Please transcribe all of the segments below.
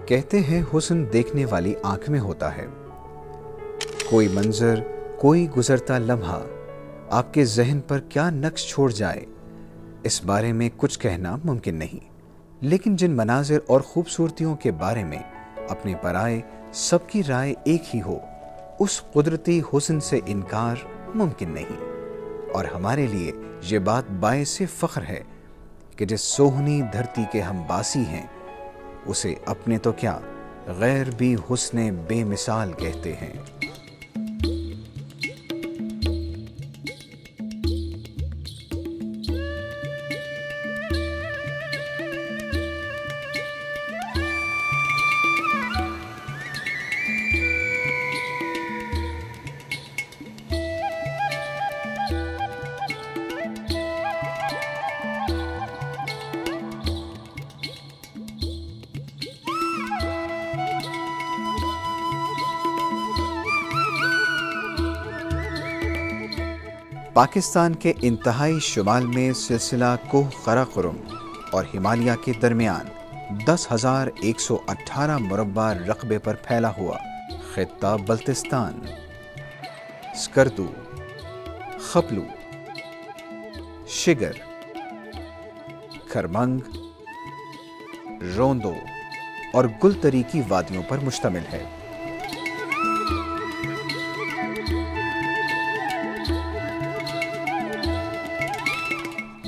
کہتے ہیں حسن دیکھنے والی آنکھ میں ہوتا ہے۔ کوئی منظر، کوئی گزرتا لمحہ آپ کے ذہن پر کیا نقش چھوڑ جائے، اس بارے میں کچھ کہنا ممکن نہیں، لیکن جن مناظر اور خوبصورتیوں کے بارے میں اپنے پرائے سب کی رائے ایک ہی ہو، اس قدرتی حسن سے انکار ممکن نہیں۔ اور ہمارے لیے یہ بات باعث فخر ہے کہ جس سوہنی دھرتی کے ہم باسی ہیں، اسے اپنے تو کیا غیر بھی حسن بے مثال کہتے ہیں۔ پاکستان کے انتہائی شمال میں سلسلہ کوہ قراقرم اور ہمالیہ کے درمیان 10,118 مربع رقبے پر پھیلا ہوا خطہ بلتستان، سکردو، خپلو، شگر، کرمنگ، روندو اور گلتری کی وادیوں پر مشتمل ہے۔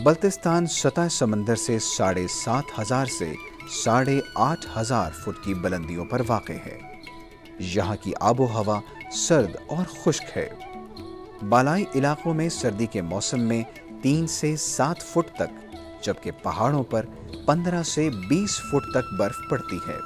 بلتستان سطح سمندر سے 7,500 سے 8,500 فٹ کی بلندیوں پر واقع ہے۔ یہاں کی آب و ہوا سرد اور خشک ہے۔ بالائی علاقوں میں سردی کے موسم میں 3 سے 7 فٹ تک، جبکہ پہاڑوں پر 15 سے 20 فٹ تک برف پڑتی ہے۔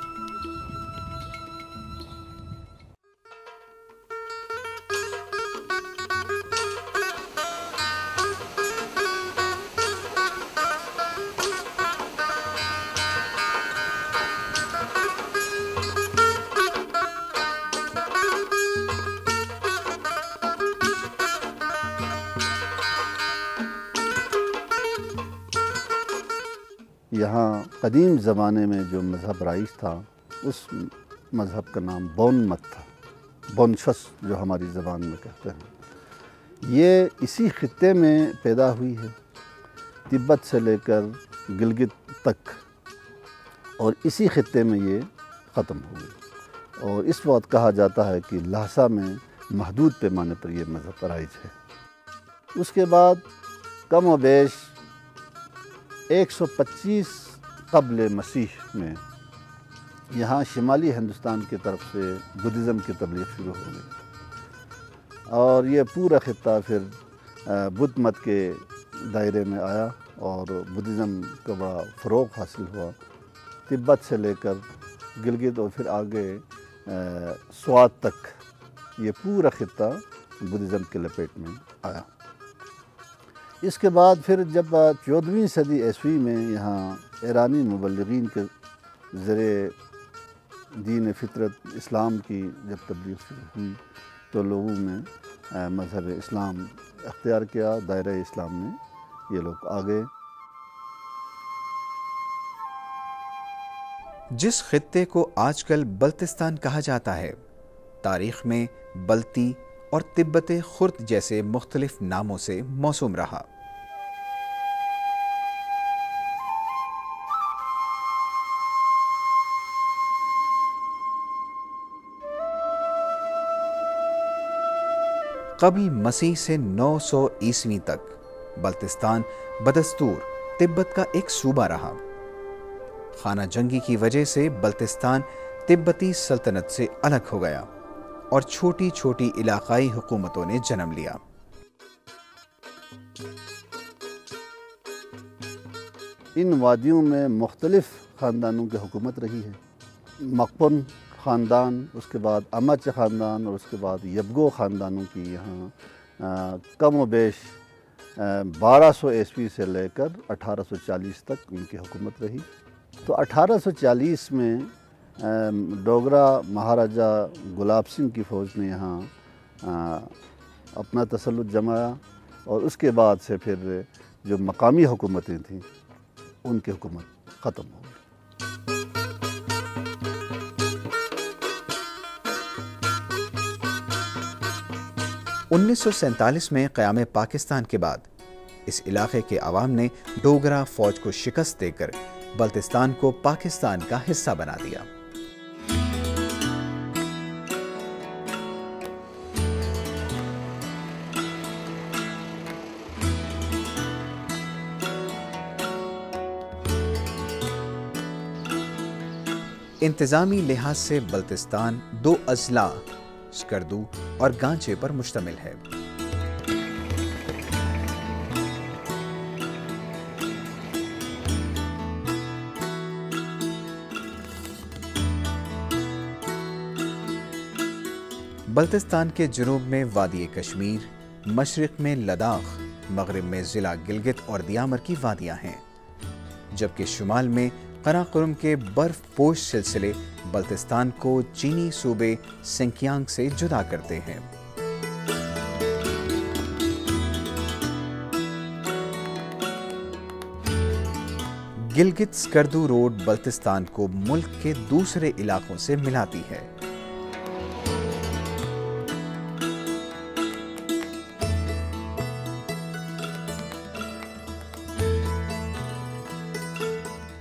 یہاں قدیم زمانے میں جو مذہب رائج تھا، اس مذہب کا نام بون مت تھا، بونشس جو ہماری زبان میں کہتے ہیں۔ یہ اسی خطے میں پیدا ہوئی ہے، تبت سے لے کر گلگت تک، اور اسی خطے میں یہ ختم ہو گئی، اور اس وقت کہا جاتا ہے کہ لہسا میں محدود پیمانے پر یہ مذہب رائج ہے۔ اس کے بعد کم و بیش 125 قبل مسیح میں یہاں شمالی ہندوستان کی طرف سے بدھزم کی تبلیغ شروع ہو گئی، اور یہ پورا خطہ پھر بدھ مت کے دائرے میں آیا اور بدھزم کا بڑا فروغ حاصل ہوا، تبت سے لے کر گلگت اور پھر آگے سوات تک یہ پورا خطہ بدھزم کے لپیٹ میں آیا۔ اس کے بعد پھر جب 14ویں صدی عیسوی میں یہاں ایرانی مبلغین کے ذریعے دین فطرت اسلام کی جب تبلیغ شروع ہوئی تو لوگوں نے مذہب اسلام اختیار کیا، دائرہ اسلام میں یہ لوگ آ گئے۔ جس خطے کو آج کل بلتستان کہا جاتا ہے، تاریخ میں بلتی اور تبت خرد جیسے مختلف ناموں سے موسوم رہا۔ قبل مسیح سے 900 عیسوی تک بلتستان بدستور تبت کا ایک صوبہ رہا۔ خانہ جنگی کی وجہ سے بلتستان تبتی سلطنت سے الگ ہو گیا اور چھوٹی چھوٹی علاقائی حکومتوں نے جنم لیا۔ ان وادیوں میں مختلف خاندانوں کی حکومت رہی ہے۔ مقپن خاندان، اس کے بعد امچ خاندان، اور اس کے بعد یبگو خاندانوں کی یہاں کم و بیش 1200 عیسوی سے لے کر 1840 تک ان کی حکومت رہی۔ تو 1840 میں ڈوگرا مہاراجہ گلاب سنگھ کی فوج نے یہاں اپنا تسلط جمایا، اور اس کے بعد سے پھر جو مقامی حکومتیں تھیں ان کی حکومت ختم ہو گئی۔ 1947 میں قیام پاکستان کے بعد اس علاقے کے عوام نے ڈوگرا فوج کو شکست دے کر بلتستان کو پاکستان کا حصہ بنا دیا۔ انتظامی لحاظ سے بلتستان 2 اضلاع سکردو اور گانچے پر مشتمل ہے۔ بلتستان کے جنوب میں وادی کشمیر، مشرق میں لداخ، مغرب میں ضلع گلگت اور دیامر کی وادیاں ہیں، جبکہ شمال میں قراقرم کے برف پوش سلسلے بلتستان کو چینی صوبے سنکیانگ سے جدا کرتے ہیں۔ گلگت سکردو روڈ بلتستان کو ملک کے دوسرے علاقوں سے ملاتی ہے۔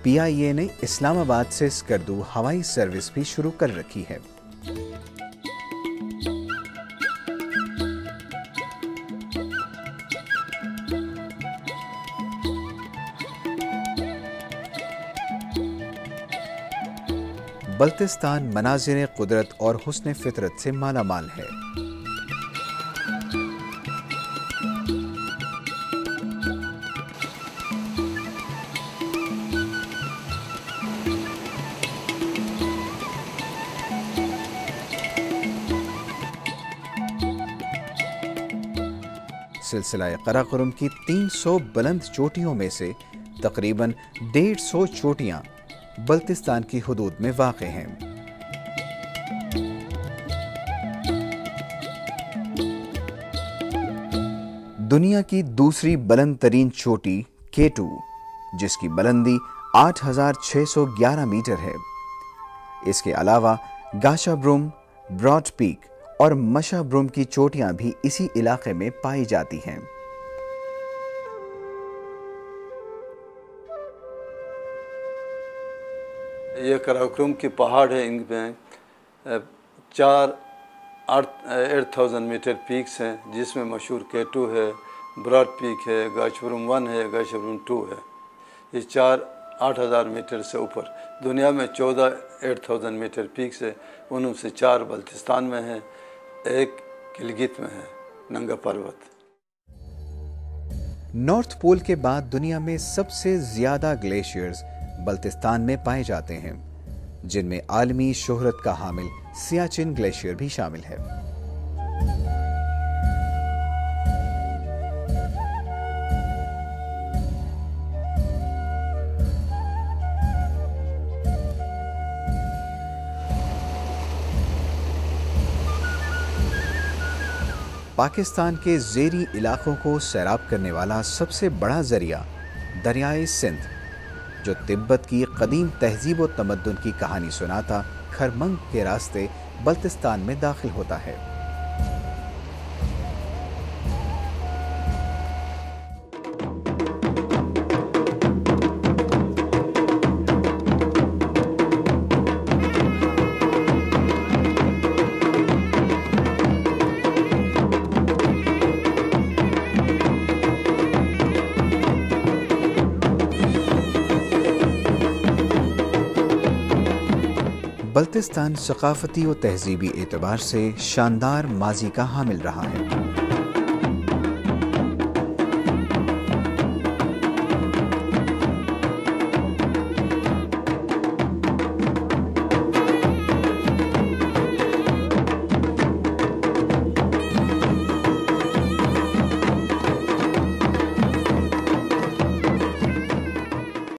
پی آئی اے نے اسلام آباد سے سکردو ہوائی سروس بھی شروع کر رکھی ہے۔ بلتستان مناظر قدرت اور حسن فطرت سے مالا مال ہے۔ سلسلہ قراقرم کی 300 بلند چوٹیوں میں سے تقریباً 150 چوٹیاں بلتستان کی حدود میں واقع ہیں۔ دنیا کی دوسری بلند ترین چوٹی K2 جس کی بلندی 8611 میٹر ہے۔ اس کے علاوہ گاشا بروم، براڈ پیک اور مشا بروم کی چوٹیاں بھی اسی علاقے میں پائی جاتی ہیں۔ یہ قراقرم کے پہاڑ ہے، ان میں 8000 میٹر پیکس ہیں، جس میں مشہور K2 ہے، براڈ پیک ہے، گاشبروم 1 ہے، گاشبروم 2 ہے۔ یہ 8000 میٹر سے اوپر دنیا میں 8000 میٹر پیکس ہے، ان سے 4 بلتستان میں ہیں، 1 گلگت میں ہے، ننگا پروت۔ نارتھ پول کے بعد دنیا میں سب سے زیادہ گلیشیئرز بلتستان میں پائے جاتے ہیں، جن میں عالمی شہرت کا حامل سیاچن گلیشیئر بھی شامل ہے۔ پاکستان کے زیری علاقوں کو سیراب کرنے والا سب سے بڑا ذریعہ دریائے سندھ، جو تبت کی قدیم تہذیب و تمدن کی کہانی سناتا کھرمنگ کے راستے بلتستان میں داخل ہوتا ہے۔ بلتستان ثقافتی و تہذیبی اعتبار سے شاندار ماضی کا حامل رہا ہے۔